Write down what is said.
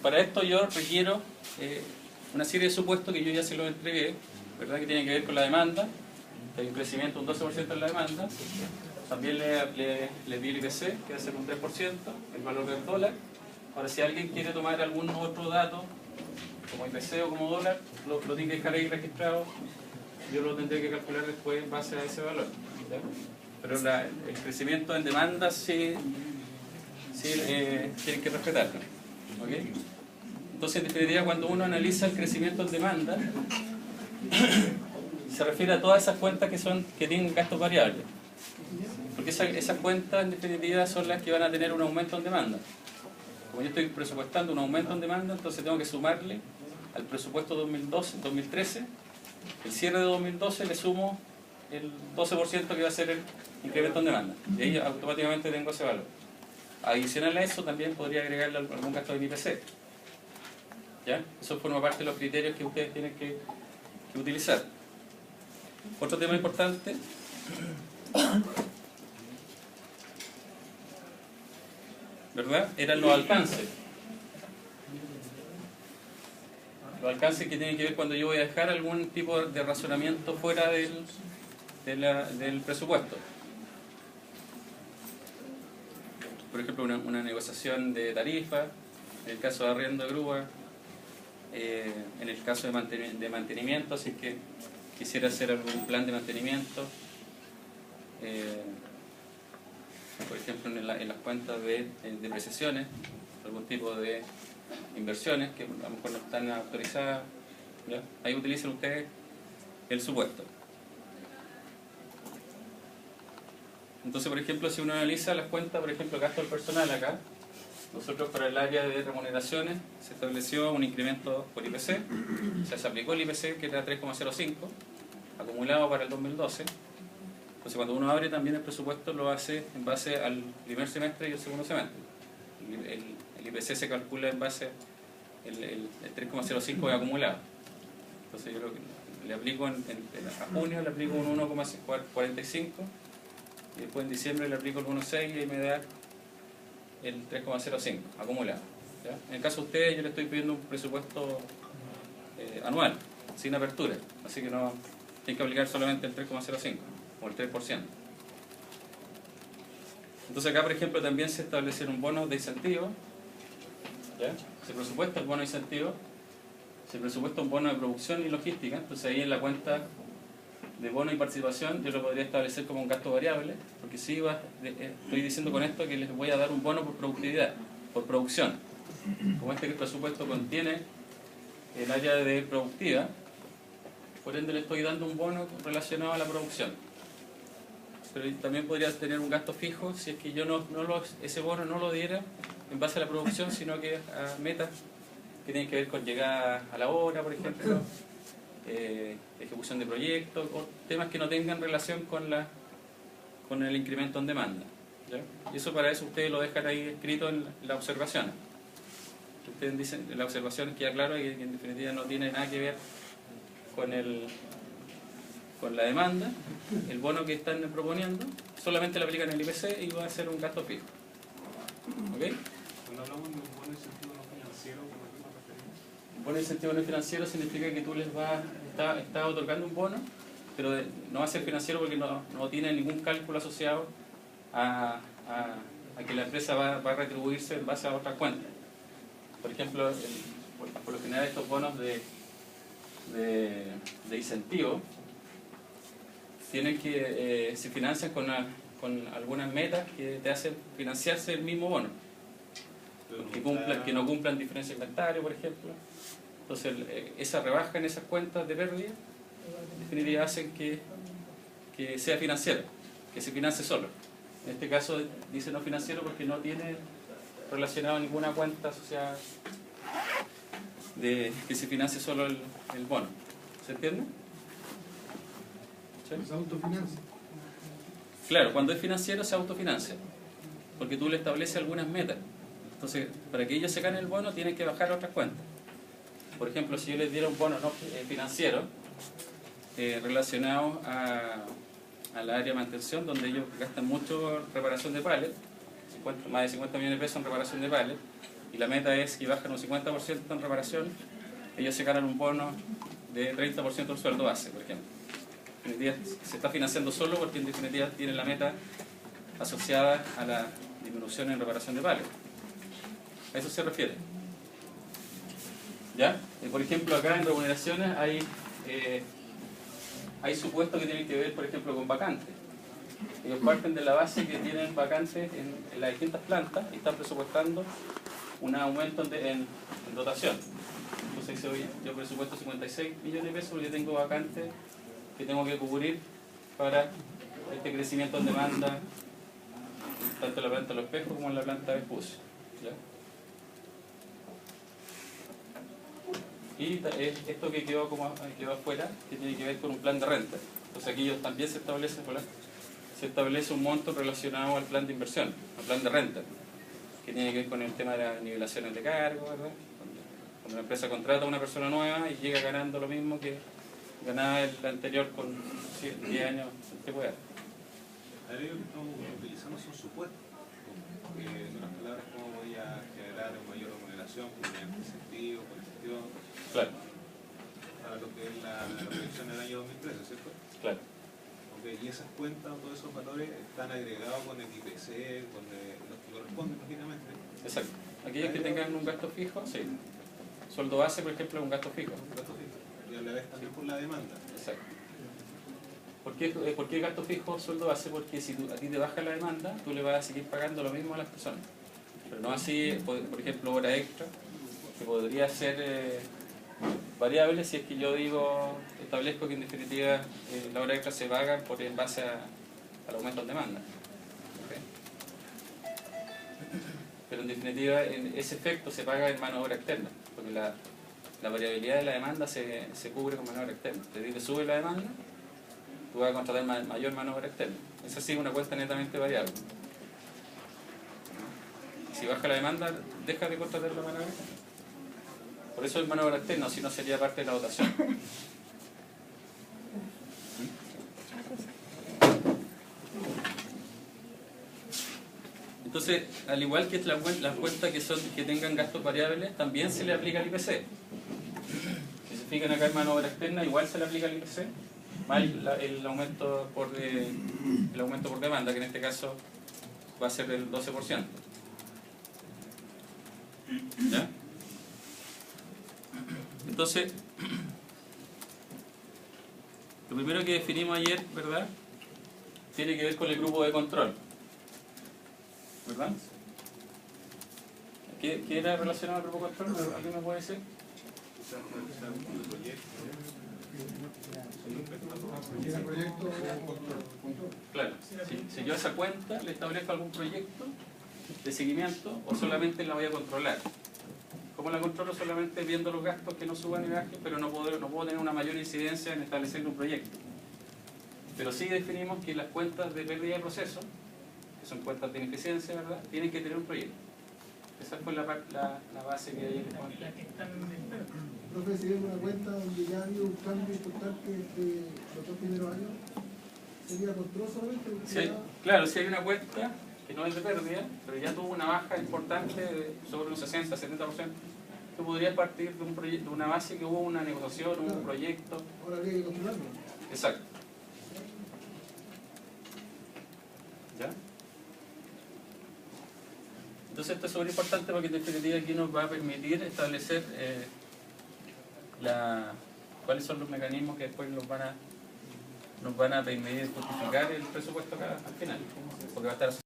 para esto yo requiero una serie de supuestos que yo ya se los entregué, ¿verdad? Que tienen que ver con la demanda. Hay un crecimiento de un 12% en la demanda. También le di el IPC, que va a ser un 3%, el valor del dólar. Ahora, si alguien quiere tomar algún otro dato, como IPC o como dólar, lo tiene que dejar ahí registrado. Yo lo tendré que calcular después en base a ese valor, ¿ya? Pero el crecimiento en demanda sí tienen que respetarlo, ¿okay? Entonces, en definitiva, cuando uno analiza el crecimiento en demanda, se refiere a todas esas cuentas que tienen gastos variables. Porque esas cuentas, en definitiva, son las que van a tener un aumento en demanda. Como yo estoy presupuestando un aumento en demanda, entonces tengo que sumarle al presupuesto 2013, el cierre de 2012 le sumo el 12% que va a ser el incremento en demanda. Y ahí automáticamente tengo ese valor. Adicional a eso, también podría agregarle algún gasto de IPC. ¿Ya? Eso forma parte de los criterios que ustedes tienen que utilizar. Otro tema importante, ¿verdad? Eran los alcances. Los alcances que tienen que ver cuando yo voy a dejar algún tipo de razonamiento fuera del presupuesto. Por ejemplo, una negociación de tarifa, en el caso de arriendo de grúa, en el caso de mantenimiento, si es que quisiera hacer algún plan de mantenimiento, por ejemplo en las cuentas de depreciaciones, algún tipo de inversiones que a lo mejor no están autorizadas, ¿ya? Ahí utilicen ustedes el supuesto. Entonces, por ejemplo, si uno analiza las cuentas, por ejemplo, gasto del personal acá, nosotros para el área de remuneraciones se estableció un incremento por IPC, o sea, se aplicó el IPC que era 3,05, acumulado para el 2012. Entonces, cuando uno abre también el presupuesto lo hace en base al primer semestre y el segundo semestre. El IPC se calcula en base el 3,05 de acumulado. Entonces yo le aplico a junio le aplico un 1,45 y después en diciembre le aplico el 1,6 y ahí me da el 3,05 acumulado, ¿ya? En el caso de ustedes yo le estoy pidiendo un presupuesto anual, sin apertura, así que no tienen que aplicar solamente el 3,05 o el 3%. Entonces acá, por ejemplo, también se establece un bono de incentivo, ¿ya? Se presupuesta el bono de incentivo, se presupuesta un bono de producción y logística. Entonces ahí en la cuenta de bono y participación yo lo podría establecer como un gasto variable, porque sí estoy diciendo con esto que les voy a dar un bono por productividad, por producción. Como este presupuesto contiene el área de productiva, por ende le estoy dando un bono relacionado a la producción. Pero también podría tener un gasto fijo si es que yo ese bono no lo diera en base a la producción, sino que a metas que tienen que ver con llegada a la hora, por ejemplo, ejecución de proyectos, o temas que no tengan relación con el incremento en demanda, ¿ya? Y eso, para eso ustedes lo dejan ahí escrito en la observación. Ustedes dicen, en la observación queda claro que en definitiva no tiene nada que ver con la demanda. El bono que están proponiendo solamente le aplican el IPC y va a ser un gasto fijo. ¿Ok? Cuando hablamos de un bono de incentivo no financiero, ¿cómo nos referimos? Un bono de incentivo no financiero significa que tú estás otorgando un bono, pero no va a ser financiero porque no tiene ningún cálculo asociado a que la empresa va a retribuirse en base a otras cuentas. Por ejemplo, por lo general estos bonos de incentivo tienen que se financian con algunas metas que te hacen financiarse el mismo bono, que no cumplan diferencia de inventario, por ejemplo. Entonces esa rebaja en esas cuentas de pérdida en definitiva hacen que sea financiero, que se financie solo. En este caso dice no financiero porque no tiene relacionado ninguna cuenta asociada de que se financie solo el bono. ¿Se entiende? ¿Sí? Se autofinancia. Claro, cuando es financiero se autofinancia, porque tú le estableces algunas metas. Entonces, para que ellos se ganen el bono tienen que bajar otras cuentas. Por ejemplo, si yo les diera un bono no financiero relacionado al área de mantención, donde ellos gastan mucho en reparación de palets, más de 50 millones de pesos en reparación de palets, y la meta es que bajen un 50% en reparación, ellos se ganan un bono de 30% del sueldo base, por ejemplo. En definitiva, se está financiando solo porque en definitiva tiene la meta asociada a la disminución en reparación de palos. A eso se refiere. ¿Ya? Por ejemplo, acá en remuneraciones hay supuestos que tienen que ver, por ejemplo, con vacantes. Ellos parten de la base que tienen vacantes en las distintas plantas y están presupuestando un aumento en dotación. Entonces dice, oye, yo presupuesto 56 millones de pesos porque tengo vacantes que tengo que cubrir para este crecimiento en demanda, tanto en la planta de Los Espejos como en la planta de Vespucio. Y esto que quedó afuera, que tiene que ver con un plan de renta. Entonces aquí también se establece un monto relacionado al plan de inversión, al plan de renta, que tiene que ver con el tema de las nivelaciones de cargo, ¿verdad? Cuando una empresa contrata a una persona nueva y llega ganando lo mismo que ganaba el anterior con 10 años de antigüedad. Ahora lo que estamos utilizando son supuestos, porque en otras palabras, cómo voy a generar mayor remuneración, mediante incentivo, por gestión, Claro, para lo que es la proyección del año 2013, ¿cierto? claro. Okay, y esas cuentas, todos esos valores están agregados con el IPC, con los que corresponden, lógicamente. Exacto. Aquellos que tengan un gasto fijo, sí. Sueldo base, por ejemplo, es un gasto fijo. Gasto fijo. Y a la vez también por la demanda. Exacto. ¿Por qué gasto fijo, sueldo base? Porque si a ti te baja la demanda, tú le vas a seguir pagando lo mismo a las personas. Pero no así, por ejemplo, hora extra, que podría ser variable si es que yo establezco que en definitiva la hora extra se paga en base al aumento en demanda. ¿Okay? Pero en definitiva ese efecto se paga en mano de obra externa, porque la variabilidad de la demanda se cubre con mano de obra externa. Te sube la demanda, tú vas a contratar mayor mano de obra externa. Esa sí es una cuenta netamente variable. Si baja la demanda, deja de contratar la mano de obra externa. Por eso es mano de obra externa, si no sería parte de la dotación. Entonces, al igual que las cuentas que tengan gastos variables, también se le aplica el IPC. Si se fijan acá en mano de obra externa, igual se le aplica el IPC, más el aumento por demanda, que en este caso va a ser del 12%. ¿Ya? Entonces, lo primero que definimos ayer, ¿verdad?, tiene que ver con el grupo de control, ¿verdad? ¿Qué era relacionado al grupo de control? ¿Alguien me puede decir? Claro, si yo a esa cuenta le establezco algún proyecto de seguimiento o solamente la voy a controlar. ¿Cómo la controlo? Solamente viendo los gastos que no suban y bajen, pero no puedo tener una mayor incidencia en establecer un proyecto. Pero sí definimos que las cuentas de pérdida de proceso, que son cuentas de ineficiencia, ¿verdad?, tienen que tener un proyecto. Esa fue la base que hay en el momento. Profe, si vemos una cuenta donde ya ha habido un cambio importante entre los 2 primeros años, ¿sería control solamente? Sí, claro, si hay una cuenta que no es de pérdida, pero ya tuvo una baja importante sobre un 60-70%, tú podrías partir de un proyecto, de una base que hubo una negociación, claro, un proyecto. Ahora habría que controlarlo. Exacto. ¿Ya? Entonces esto es súper importante porque en definitiva aquí nos va a permitir establecer cuáles son los mecanismos que después nos van a permitir justificar el presupuesto acá al final, porque va a estar